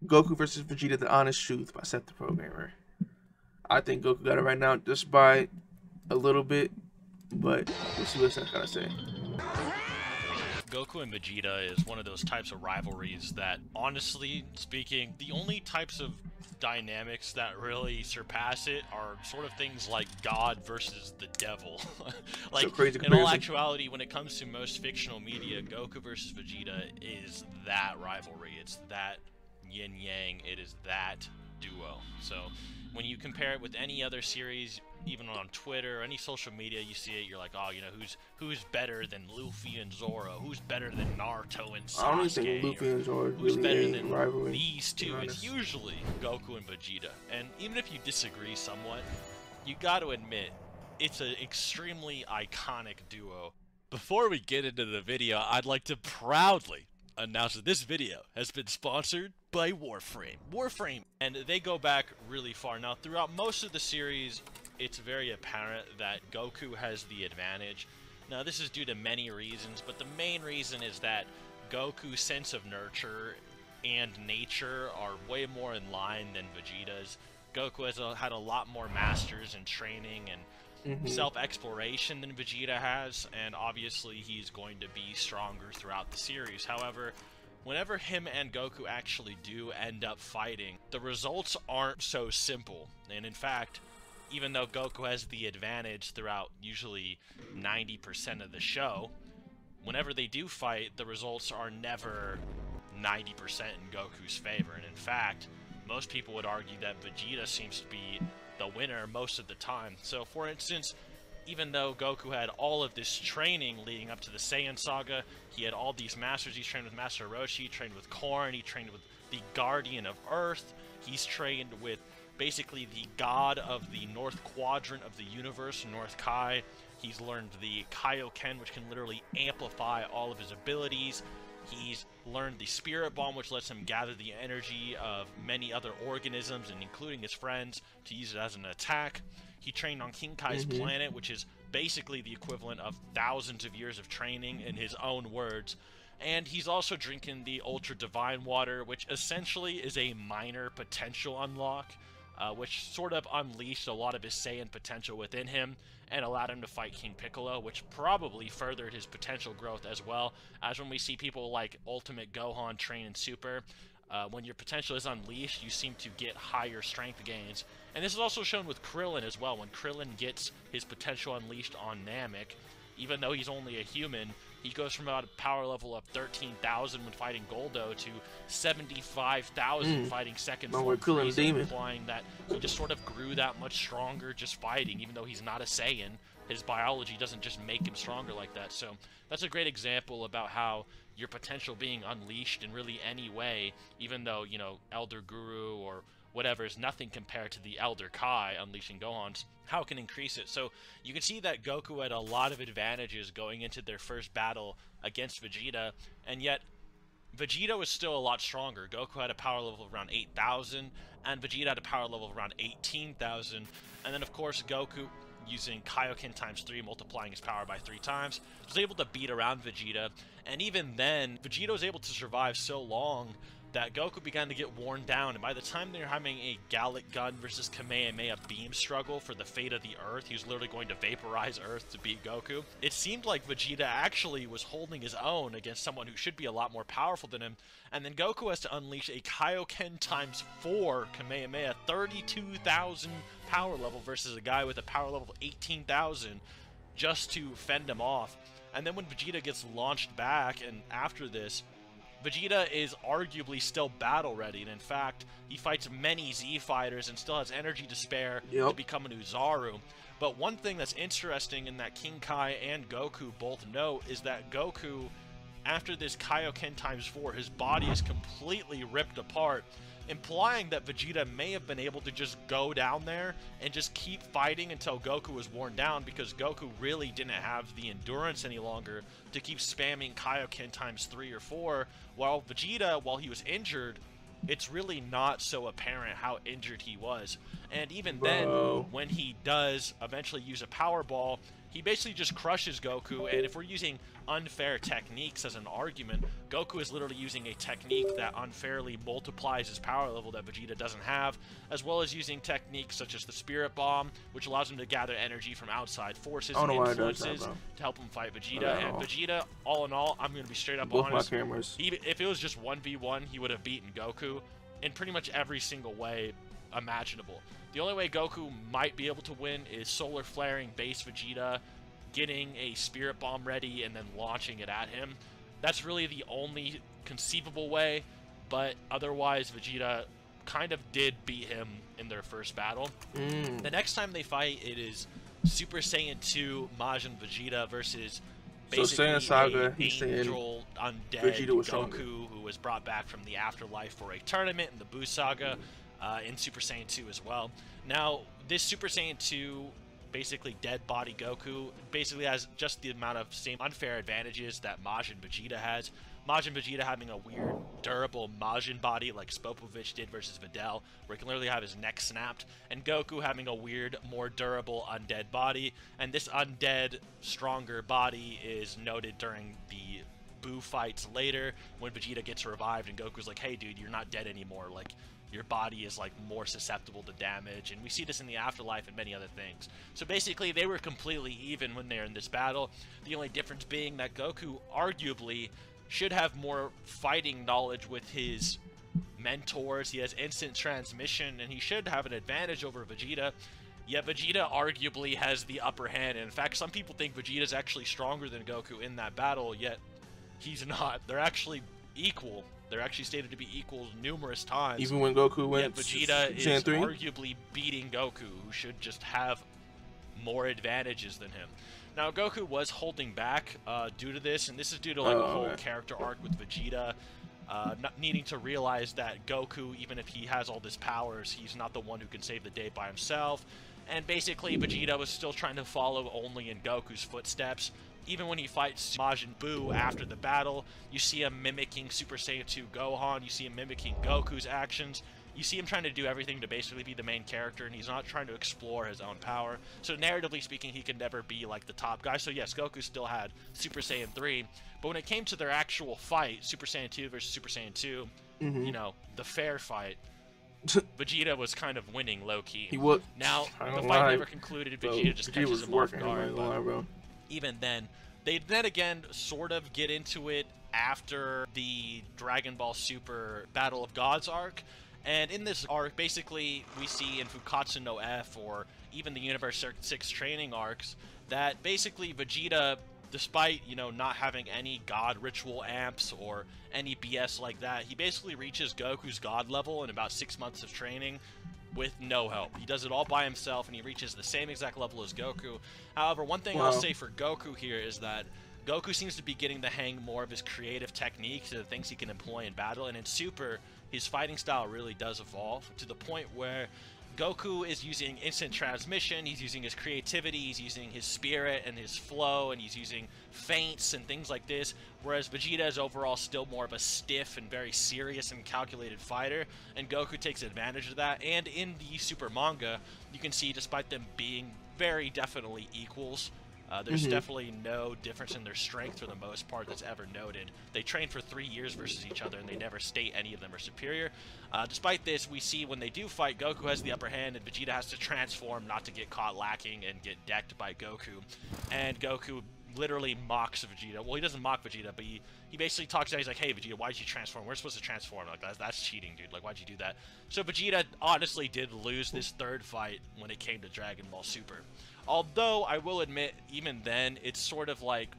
Goku versus Vegeta: The Honest Truth by Seththeprogrammer. I think Goku got it right now, just by a little bit, but we'll see what that's gotta say. Goku and Vegeta is one of those types of rivalries that, honestly speaking, the only types of dynamics that really surpass it are sort of things like God versus the devil. Like, in all actuality, when it comes to most fictional media, Goku versus Vegeta is that rivalry. It's that yin-yang. It is that duo. So, when you compare it with any other series, even on Twitter or any social media, you see it, you're like, oh, you know, who's better than Luffy and Zoro? Who's better than Naruto and Sasuke? I don't even think Luffy and Zoro who's really better ain't than rivalry, these two? It's usually Goku and Vegeta. And even if you disagree somewhat, you got to admit, it's an extremely iconic duo. Before we get into the video, I'd like to proudly announce that this video has been sponsored by Warframe, and they go back really far. Now, throughout most of the series, it's very apparent that Goku has the advantage. Now, this is due to many reasons, but the main reason is that Goku's sense of nurture and nature are way more in line than Vegeta's. Goku has had a lot more masters in training and self-exploration than Vegeta has, and obviously he's going to be stronger throughout the series. However, whenever him and Goku actually do end up fighting, the results aren't so simple. And in fact, even though Goku has the advantage throughout usually 90% of the show, whenever they do fight, the results are never 90% in Goku's favor. And in fact, most people would argue that Vegeta seems to be the winner most of the time. So, for instance, even though Goku had all of this training leading up to the Saiyan Saga, he had all these masters. He's trained with Master Roshi, he trained with Korn, he trained with the Guardian of Earth, he's trained with basically the god of the North Quadrant of the universe, North Kai. He's learned the Kaioken, which can literally amplify all of his abilities. He's learned the Spirit Bomb, which lets him gather the energy of many other organisms, and including his friends, to use it as an attack. He trained on King Kai's planet, which is basically the equivalent of thousands of years of training in his own words. And he's also drinking the Ultra Divine Water, which essentially is a minor potential unlock, which sort of unleashed a lot of his Saiyan potential within him and allowed him to fight King Piccolo, which probably furthered his potential growth as well, as when we see people like Ultimate Gohan train in Super, when your potential is unleashed, you seem to get higher strength gains. And this is also shown with Krillin as well. When Krillin gets his potential unleashed on Namek, even though he's only a human, he goes from about a power level of 13,000 when fighting Goldo to 75,000 fighting second form Frieza, implying that he just sort of grew that much stronger just fighting, even though he's not a Saiyan. His biology doesn't just make him stronger like that. So that's a great example about how your potential being unleashed in really any way, even though, you know, Elder Guru or whatever is nothing compared to the Elder Kai unleashing Gohan's, how it can increase it. So you can see that Goku had a lot of advantages going into their first battle against Vegeta, and yet Vegeta was still a lot stronger. Goku had a power level of around 8,000, and Vegeta had a power level of around 18,000. And then, of course, Goku, using Kaioken times 3, multiplying his power by 3 times, was able to beat around Vegeta. And even then, Vegeta was able to survive so long that Goku began to get worn down, and by the time they were having a Gallic Gun versus Kamehameha Beam struggle for the fate of the Earth, he was literally going to vaporize Earth to beat Goku, it seemed like Vegeta actually was holding his own against someone who should be a lot more powerful than him, and then Goku has to unleash a Kaioken times 4 Kamehameha, 32,000 power level versus a guy with a power level of 18,000 just to fend him off. And then when Vegeta gets launched back, and after this, Vegeta is arguably still battle ready, and in fact, he fights many Z fighters and still has energy to spare to become a new Zaru. But one thing that's interesting and that King Kai and Goku both know is that Goku, after this Kaioken times 4, his body is completely ripped apart, implying that Vegeta may have been able to just go down there and just keep fighting until Goku was worn down, because Goku really didn't have the endurance any longer to keep spamming Kaioken times 3 or 4, while Vegeta, while he was injured, it's really not so apparent how injured he was. And even then, when he does eventually use a Power Ball, he basically just crushes Goku, and if we're using unfair techniques as an argument, Goku is literally using a technique that unfairly multiplies his power level that Vegeta doesn't have, as well as using techniques such as the Spirit Bomb, which allows him to gather energy from outside forces and influences to help him fight Vegeta. And Vegeta, all in all, I'm going to be straight up honest, if it was just 1v1, he would have beaten Goku in pretty much every single way imaginable. The only way Goku might be able to win is solar flaring base Vegeta, getting a Spirit Bomb ready, and then launching it at him. That's really the only conceivable way, but otherwise Vegeta kind of did beat him in their first battle. The next time they fight, it is Super Saiyan 2 Majin Vegeta versus basically Saiyan Saga, angel undead Goku, who was brought back from the afterlife for a tournament in the Buu Saga, in Super Saiyan 2 as well. Now, this Super Saiyan 2, basically dead body Goku, basically has just the amount of same unfair advantages that Majin Vegeta has. Majin Vegeta having a weird, durable Majin body like Spopovich did versus Videl, where he can literally have his neck snapped, and Goku having a weird, more durable undead body, and this undead, stronger body is noted during the Buu fights later, when Vegeta gets revived and Goku's like, hey dude, you're not dead anymore, like, your body is like more susceptible to damage, and we see this in the afterlife and many other things. So basically they were completely even when they're in this battle, the only difference being that Goku arguably should have more fighting knowledge with his mentors. He has instant transmission and he should have an advantage over Vegeta, yet Vegeta arguably has the upper hand. And in fact, some people think Vegeta's actually stronger than Goku in that battle, yet he's not. They're actually equal. They're actually stated to be equals numerous times. Even when Goku went, Vegeta is arguably beating Goku, who should just have more advantages than him. Now, Goku was holding back due to this, and this is due to like a whole character arc with Vegeta not needing to realize that Goku, even if he has all these powers, he's not the one who can save the day by himself. And basically, Vegeta was still trying to follow only in Goku's footsteps. Even when he fights Majin Buu after the battle, you see him mimicking Super Saiyan 2 Gohan, you see him mimicking Goku's actions, you see him trying to do everything to basically be the main character, and he's not trying to explore his own power. So narratively speaking, he can never be like the top guy. So yes, Goku still had Super Saiyan 3, but when it came to their actual fight, Super Saiyan 2 versus Super Saiyan 2, you know, the fair fight, Vegeta was kind of winning low-key. He was. Now, the fight never concluded, Vegeta just catches him off guard, but even then, they then again sort of get into it after the Dragon Ball Super Battle of Gods arc. And in this arc, basically, we see in Fukatsu no F, or even the Universe 6 training arcs, that basically Vegeta, despite, you know, not having any God ritual amps or any BS like that, he basically reaches Goku's God level in about 6 months of training with no help. He does it all by himself, and he reaches the same exact level as Goku. However, one thing I'll say for Goku here is that Goku seems to be getting the hang more of his creative techniques and the things he can employ in battle, and in Super, his fighting style really does evolve to the point where Goku is using instant transmission, he's using his creativity, he's using his spirit and his flow, and he's using feints and things like this, whereas Vegeta is overall still more of a stiff and very serious and calculated fighter, and Goku takes advantage of that. And in the Super manga, you can see, despite them being very definitely equals, there's definitely no difference in their strength for the most part that's ever noted. They train for 3 years versus each other, and they never state any of them are superior. Despite this, we see when they do fight, Goku has the upper hand, and Vegeta has to transform not to get caught lacking and get decked by Goku. And Goku literally mocks Vegeta. Well, he doesn't mock Vegeta, but he basically talks out. He's like, hey, Vegeta, why'd you transform? We're supposed to transform. Like, that's cheating, dude. Like, why'd you do that? So Vegeta honestly did lose this third fight when it came to Dragon Ball Super. Although, I will admit, even then, it's sort of like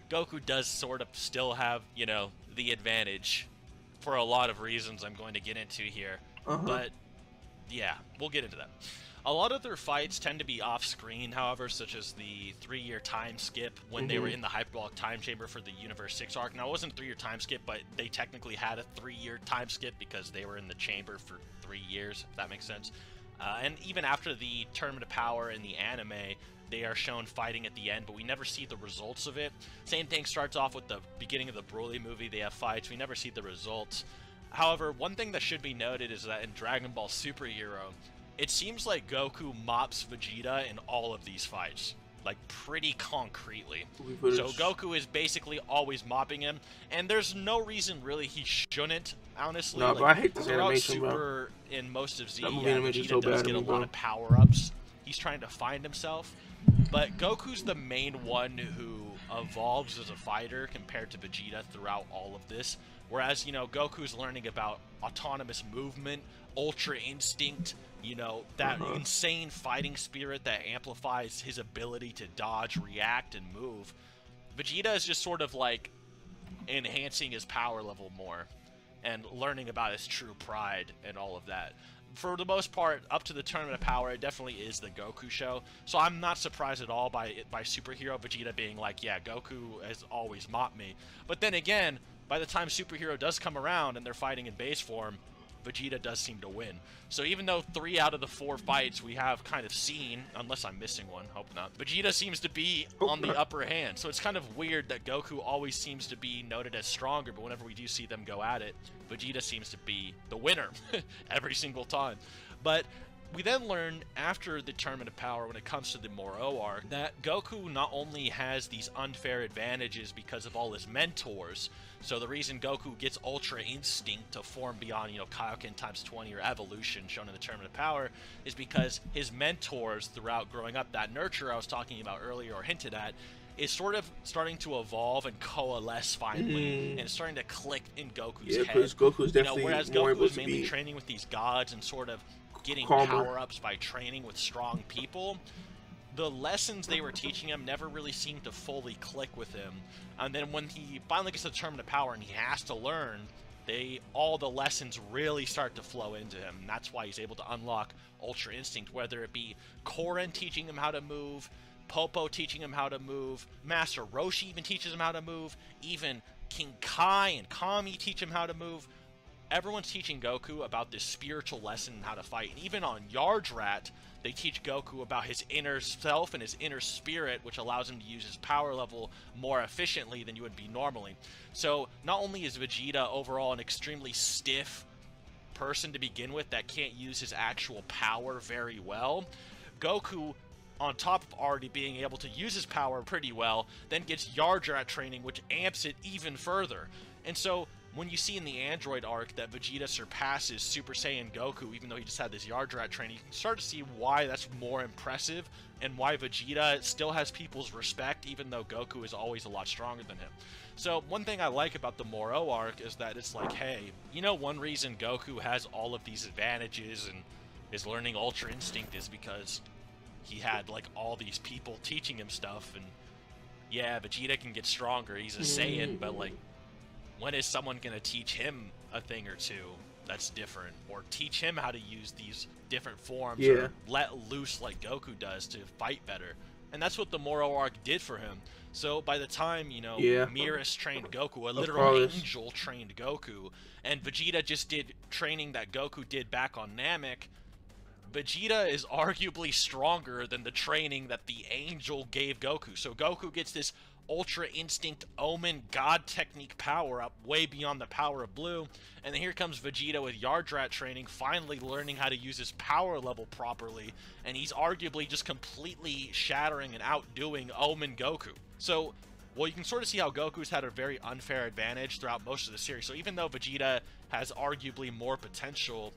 Goku does sort of still have, you know, the advantage for a lot of reasons I'm going to get into here. But, yeah, we'll get into that. A lot of their fights tend to be off-screen, however, such as the 3-year time skip when they were in the hyperbolic time chamber for the Universe 6 arc. Now, it wasn't a 3-year time skip, but they technically had a 3-year time skip because they were in the chamber for 3 years, if that makes sense. And even after the Tournament of Power in the anime, they are shown fighting at the end, but we never see the results of it. Same thing starts off with the beginning of the Broly movie. They have fights. We never see the results. However, one thing that should be noted is that in Dragon Ball Super Hero, it seems like Goku mops Vegeta in all of these fights. like pretty concretely. So So Goku is basically always mopping him, and there's no reason really he shouldn't. Honestly, no, like, but I hate this throughout animation, bro. Super in most of Z, That movie yeah, animation is Vegeta so does bad get to a me, lot bro. of power-ups. He's trying to find himself, but Goku's the main one who evolves as a fighter compared to Vegeta throughout all of this. Whereas, you know, Goku's learning about autonomous movement, Ultra Instinct, you know, that insane fighting spirit that amplifies his ability to dodge, react, and move. Vegeta is just sort of like enhancing his power level more and learning about his true pride and all of that. For the most part, up to the Tournament of Power, it definitely is the Goku show. So I'm not surprised at all by Superhero Vegeta being like, yeah, Goku has always mopped me. But then again, by the time Superhero does come around and they're fighting in base form, Vegeta does seem to win. So even though 3 out of the 4 fights we have kind of seen, unless I'm missing one, hope not, Vegeta seems to be on the upper hand. So it's kind of weird that Goku always seems to be noted as stronger, but whenever we do see them go at it, Vegeta seems to be the winner every single time. But we then learn after the Tournament of Power, when it comes to the Moro arc, that Goku not only has these unfair advantages because of all his mentors. So the reason Goku gets Ultra Instinct to form beyond, you know, Kaioken times 20 or Evolution shown in the Tournament of Power is because his mentors throughout growing up, that nurture I was talking about earlier or hinted at, is sort of starting to evolve and coalesce finally, and it's starting to click in Goku's head. Because Goku's definitely whereas more Goku able was to mainly be training with these gods and sort of getting calmer. power-ups by training with strong people, the lessons they were teaching him never really seemed to fully click with him. And then when he finally gets to the Tournament of Power and he has to learn, all the lessons really start to flow into him. And that's why he's able to unlock Ultra Instinct, whether it be Korin teaching him how to move, Popo teaching him how to move, Master Roshi even teaches him how to move, even King Kai and Kami teach him how to move. Everyone's teaching Goku about this spiritual lesson and how to fight. And even on Yardrat, they teach Goku about his inner self and his inner spirit, which allows him to use his power level more efficiently than you would be normally. So not only is Vegeta overall an extremely stiff person to begin with that can't use his actual power very well, Goku, on top of already being able to use his power pretty well, then gets Yardrat training, which amps it even further. And so when you see in the Android arc that Vegeta surpasses Super Saiyan Goku, even though he just had this Yardrat training, you can start to see why that's more impressive and why Vegeta still has people's respect, even though Goku is always a lot stronger than him. So one thing I like about the Moro arc is that it's like, hey, you know, one reason Goku has all of these advantages and is learning Ultra Instinct is because he had like all these people teaching him stuff. And yeah, Vegeta can get stronger, he's a Saiyan, but like, when is someone going to teach him a thing or two that's different, or teach him how to use these different forms, or let loose like Goku does to fight better? And that's what the Moro arc did for him. So by the time, you know, Miras trained Goku, a literal angel trained Goku, and Vegeta just did training that Goku did back on Namek, Vegeta is arguably stronger than the training that the angel gave Goku. So Goku gets this Ultra Instinct Omen God Technique power up way beyond the power of Blue, and then here comes Vegeta with Yardrat training, finally learning how to use his power level properly, and he's arguably just completely shattering and outdoing Omen Goku. So, well, you can sort of see how Goku's had a very unfair advantage throughout most of the series. So even though Vegeta has arguably more potential,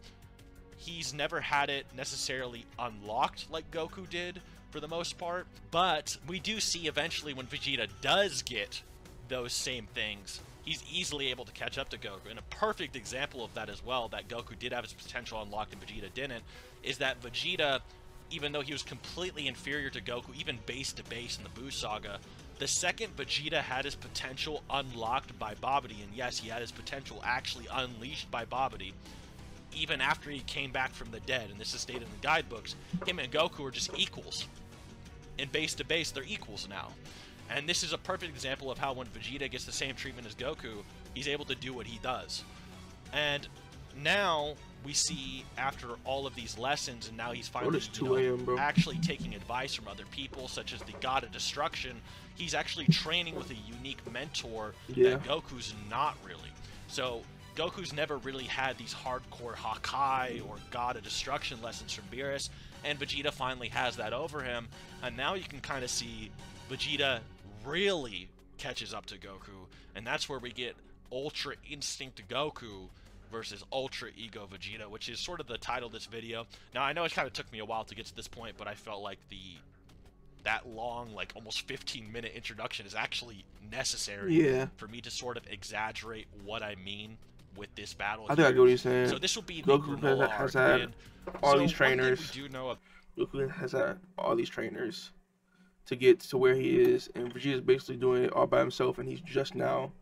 he's never had it necessarily unlocked like Goku did, for the most part. But we do see eventually when Vegeta does get those same things, he's easily able to catch up to Goku. And a perfect example of that as well, that Goku did have his potential unlocked and Vegeta didn't, is that Vegeta, even though he was completely inferior to Goku, even base to base in the Buu Saga, the second Vegeta had his potential unlocked by Babidi, and yes, he had his potential actually unleashed by Babidi, even after he came back from the dead, and this is stated in the guidebooks, him and Goku are just equals. In base to base, they're equals now. And this is a perfect example of how when Vegeta gets the same treatment as Goku, he's able to do what he does. And now we see, after all of these lessons, and now he's finally actually taking advice from other people, such as the God of Destruction, he's actually training with a unique mentor that Goku's not really. So Goku's never really had these hardcore Hakai or God of Destruction lessons from Beerus, and Vegeta finally has that over him, and now you can kind of see Vegeta really catches up to Goku, and that's where we get Ultra Instinct Goku versus Ultra Ego Vegeta, which is sort of the title of this video. Now, I know it kind of took me a while to get to this point, but I felt like that long, like almost 15-minute introduction is actually necessary for me to sort of exaggerate what I mean with this battle. I think I get what you're saying. So this will be the Goku has had all these trainers. Goku has had all these trainers to get to where he is, and Vegeta's basically doing it all by himself, and he's just now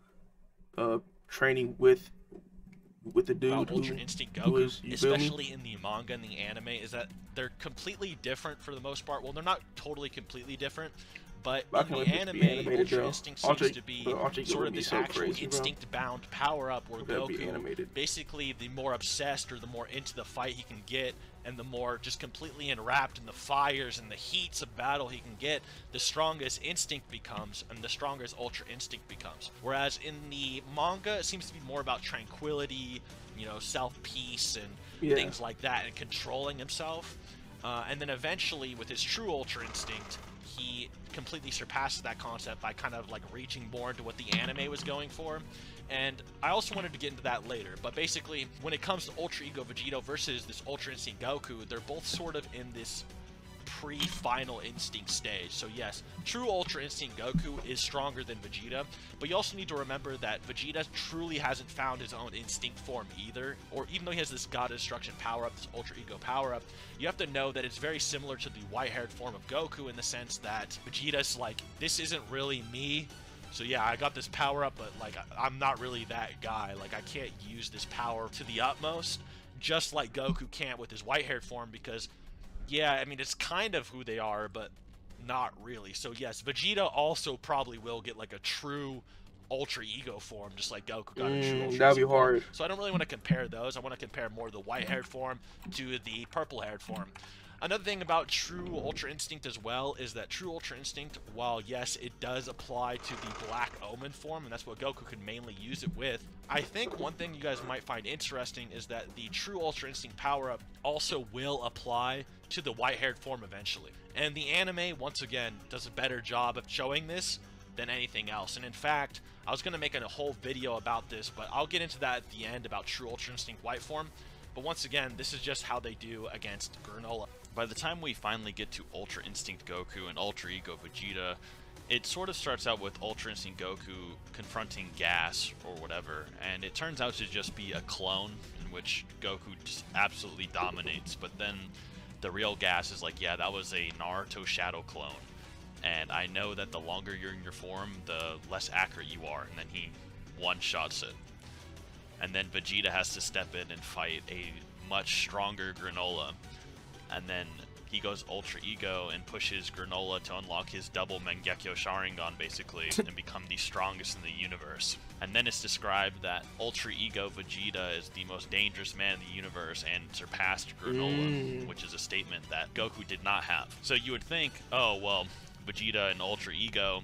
training with the dude Ultra Instinct Goku, especially in the manga and the anime, is that they're completely different for the most part. Well, they're not totally completely different, but in the anime, Ultra Instinct seems to be sort of this actual instinct-bound power-up where Goku, basically, the more obsessed or the more into the fight he can get, and the more just completely enwrapped in the fires and the heats of battle he can get, the strongest Instinct becomes, and the strongest Ultra Instinct becomes. Whereas in the manga, it seems to be more about tranquility, you know, self-peace and things like that, and controlling himself. And then eventually, with his true Ultra Instinct, he completely surpasses that concept by kind of like reaching more into what the anime was going for. And I also wanted to get into that later, but basically, when it comes to Ultra Ego Vegeta versus this Ultra Instinct Goku, they're both sort of in this pre-Final Instinct stage. So yes, true Ultra Instinct Goku is stronger than Vegeta, but you also need to remember that Vegeta truly hasn't found his own instinct form either, or even though he has this God of Destruction power-up, this Ultra Ego power-up, you have to know that it's very similar to the white-haired form of Goku in the sense that Vegeta's like, this isn't really me. So yeah, I got this power up, but like I'm not really that guy. Like I can't use this power to the utmost, just like Goku can't with his white-haired form, because yeah, I mean it's kind of who they are, but not really. So yes, Vegeta also probably will get like a true Ultra Ego form, just like Goku got a true Ultra. That'd be hard. So I don't really want to compare those. I want to compare more the white-haired form to the purple-haired form. Another thing about true Ultra Instinct as well is that true Ultra Instinct, while yes, it does apply to the Black Omen form, and that's what Goku could mainly use it with, I think one thing you guys might find interesting is that the true Ultra Instinct power-up also will apply to the white-haired form eventually. And the anime, once again, does a better job of showing this than anything else. And in fact, I was going to make a whole video about this, but I'll get into that at the end about true Ultra Instinct white form. But once again, this is just how they do against Granola. By the time we finally get to Ultra Instinct Goku and Ultra Ego Vegeta, it sort of starts out with Ultra Instinct Goku confronting Gas or whatever, and it turns out to just be a clone in which Goku just absolutely dominates, but then the real Gas is like, yeah, that was a Naruto Shadow clone, and I know that the longer you're in your form, the less accurate you are, and then he one-shots it. And then Vegeta has to step in and fight a much stronger Granola. And then he goes Ultra Ego and pushes Granola to unlock his double Mangekyo Sharingan, basically, and become the strongest in the universe. And then it's described that Ultra Ego Vegeta is the most dangerous man in the universe and surpassed Granola, which is a statement that Goku did not have. So you would think, oh, well, Vegeta and Ultra Ego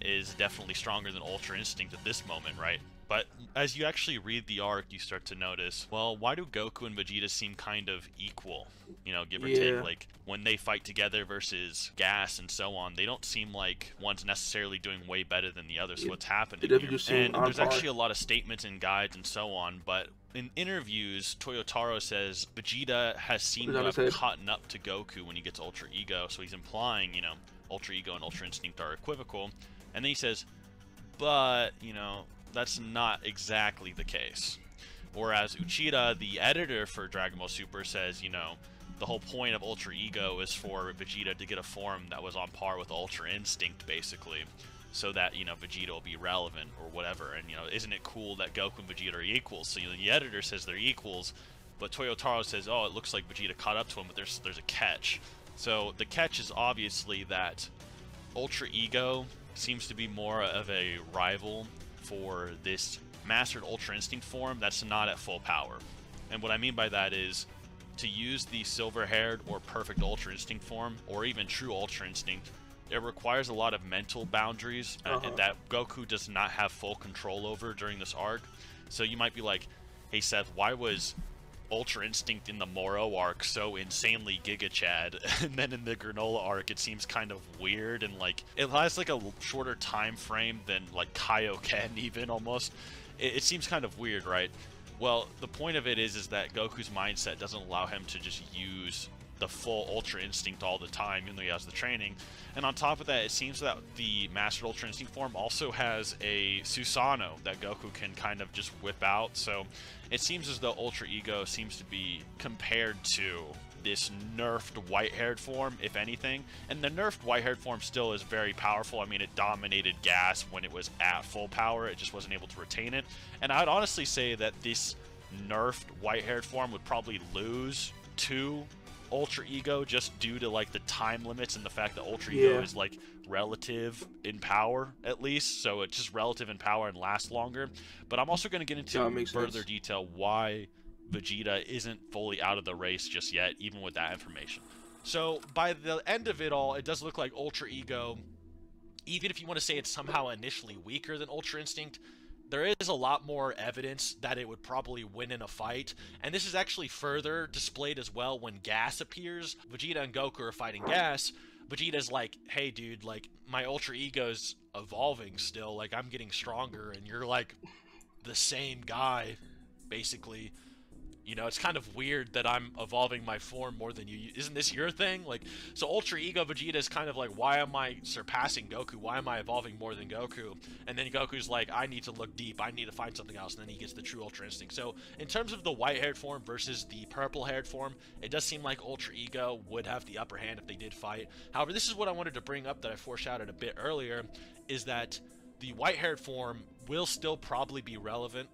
is definitely stronger than Ultra Instinct at this moment, right? But as you actually read the arc, you start to notice, well, why do Goku and Vegeta seem kind of equal? You know, give or take, like, when they fight together versus Gas and so on, they don't seem like one's necessarily doing way better than the other, so what's happening here? And there's actually a lot of statements and guides and so on, but in interviews, Toyotaro says Vegeta has seemed to have caught up to Goku when he gets Ultra Ego, so he's implying, you know, Ultra Ego and Ultra Instinct are equivocal, and then he says, but, you know, that's not exactly the case. Whereas Uchida, the editor for Dragon Ball Super, says, you know, the whole point of Ultra Ego is for Vegeta to get a form that was on par with Ultra Instinct, basically, so that, you know, Vegeta will be relevant or whatever. And, you know, isn't it cool that Goku and Vegeta are equals? So, you know, the editor says they're equals, but Toyotaro says, oh, it looks like Vegeta caught up to him, but there's a catch. So the catch is obviously that Ultra Ego seems to be more of a rival for this mastered Ultra Instinct form that's not at full power. And what I mean by that is, to use the silver-haired or perfect Ultra Instinct form, or even true Ultra Instinct, it requires a lot of mental boundaries that Goku does not have full control over during this arc. So you might be like, hey Seth, why was Ultra Instinct in the Moro arc so insanely Giga Chad, and then in the Granola arc it seems kind of weird, and like it has like a shorter time frame than like Kaioken even almost. It seems kind of weird, right? Well, the point of it is that Goku's mindset doesn't allow him to just use the full Ultra Instinct all the time, even though he has the training. And on top of that, it seems that the Mastered Ultra Instinct form also has a Susanoo that Goku can kind of just whip out. So it seems as though Ultra Ego seems to be compared to this nerfed white-haired form, if anything. And the nerfed white-haired form still is very powerful. I mean, it dominated Gas when it was at full power. It just wasn't able to retain it. And I'd honestly say that this nerfed white-haired form would probably lose to Ultra Ego just due to like the time limits and the fact that Ultra Ego is like relative in power, at least, so it's just relative in power and lasts longer. But I'm also going to get into further detail why Vegeta isn't fully out of the race just yet, even with that information. So by the end of it all, it does look like Ultra Ego, even if you want to say it's somehow initially weaker than Ultra Instinct, there is a lot more evidence that it would probably win in a fight, and this is actually further displayed as well when Gas appears. Vegeta and Goku are fighting Gas. Vegeta's like, hey dude, like, my Ultra Ego's evolving still, like, I'm getting stronger, and you're like the same guy, basically. You know, it's kind of weird that I'm evolving my form more than you. Isn't this your thing? Like, so Ultra Ego Vegeta is kind of like, why am I surpassing Goku? Why am I evolving more than Goku? And then Goku's like, I need to look deep. I need to find something else. And then he gets the true Ultra Instinct. So in terms of the white-haired form versus the purple-haired form, it does seem like Ultra Ego would have the upper hand if they did fight. However, this is what I wanted to bring up that I foreshadowed a bit earlier, is that the white-haired form will still probably be relevant.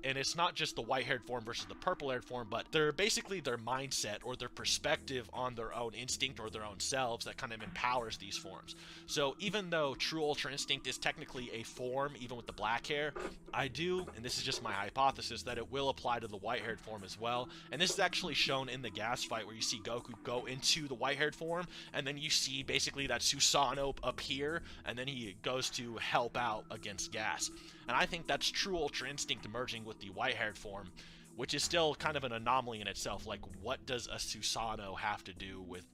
And it's not just the white-haired form versus the purple-haired form, but they're basically their mindset or their perspective on their own instinct or their own selves that kind of empowers these forms. So even though True Ultra Instinct is technically a form, even with the black hair, I do, and this is just my hypothesis, that it will apply to the white-haired form as well. And this is actually shown in the Gas fight where you see Goku go into the white-haired form, and then you see basically that Susanoo appear, and then he goes to help out against Gas. And I think that's True Ultra Instinct merging with the white-haired form, which is still kind of an anomaly in itself. Like, what does a Susanoo have to do with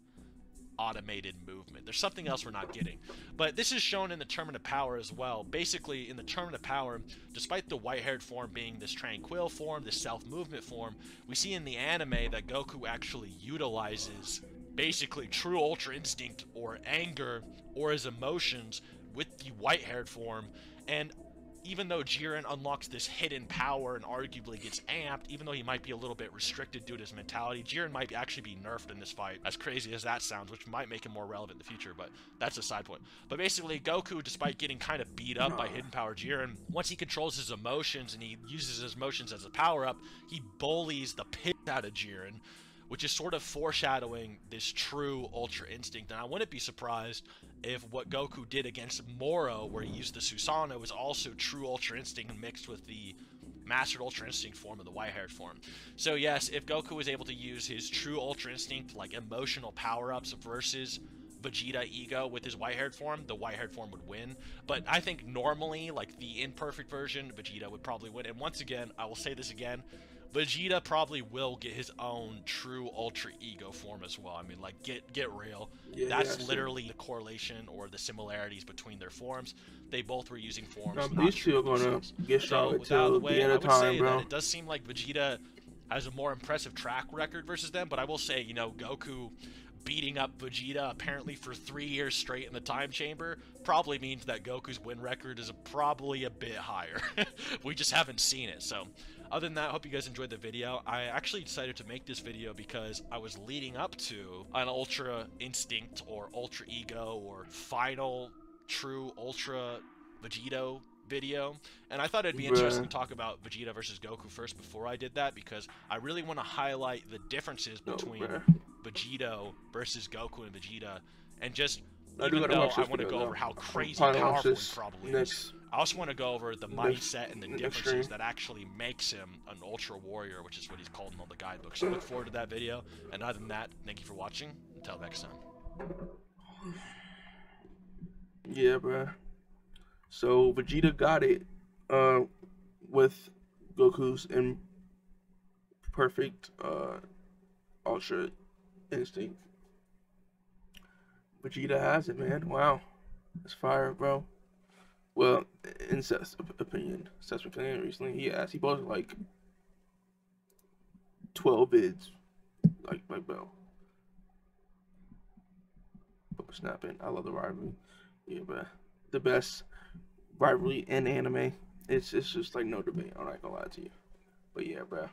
automated movement? There's something else we're not getting. But this is shown in the Tournament of Power as well. Basically, in the Tournament of Power, despite the white-haired form being this tranquil form, this self-movement form, we see in the anime that Goku actually utilizes basically True Ultra Instinct or anger or his emotions with the white-haired form. And even though Jiren unlocks this hidden power and arguably gets amped, even though he might be a little bit restricted due to his mentality, Jiren might actually be nerfed in this fight, as crazy as that sounds, which might make him more relevant in the future, but that's a side point. But basically, Goku, despite getting kind of beat up by hidden power Jiren, once he controls his emotions and he uses his emotions as a power-up, he bullies the piss out of Jiren, which is sort of foreshadowing this True Ultra Instinct. And I wouldn't be surprised if what Goku did against Moro, where he used the Susanoo, was also True Ultra Instinct mixed with the Mastered Ultra Instinct form of the white-haired form. So yes, if Goku was able to use his True Ultra Instinct, like emotional power-ups versus Vegeta Ego with his white-haired form, the white-haired form would win. But I think normally, like the imperfect version, Vegeta would probably win. And once again, I will say this again, Vegeta probably will get his own True Ultra Ego form as well. I mean, like, get real. Yeah, that's literally the correlation or the similarities between their forms. They both were using forms. No, these two are gonna get stronger till the end of time, bro. It does seem like Vegeta has a more impressive track record versus them, but I will say, you know, Goku beating up Vegeta apparently for 3 years straight in the time chamber probably means that Goku's win record is probably a bit higher. We just haven't seen it. So other than that, I hope you guys enjoyed the video. I actually decided to make this video because I was leading up to an Ultra Instinct or Ultra Ego or final True Ultra Vegeta video, and I thought it'd be interesting to talk about Vegeta versus Goku first before I did that, because I really want to highlight the difference between Vegeta versus Goku and Vegeta, and just even though I want to go over how crazy powerful he probably is, I also want to go over the mindset and the differences that actually makes him an Ultra Warrior, which is what he's called in all the guidebooks. So look forward to that video, and other than that, thank you for watching. Until next time. Yeah, bruh. So Vegeta got it with Goku's imperfect Ultra Instinct. Vegeta has it, man. Wow. That's fire, bro. Well, in Seth's opinion recently, he posted like 12 vids. Like bro. Snapping. I love the rivalry. Yeah, but the best rivalry in anime. It's just like no debate. I'm not gonna lie to you. But yeah, bro.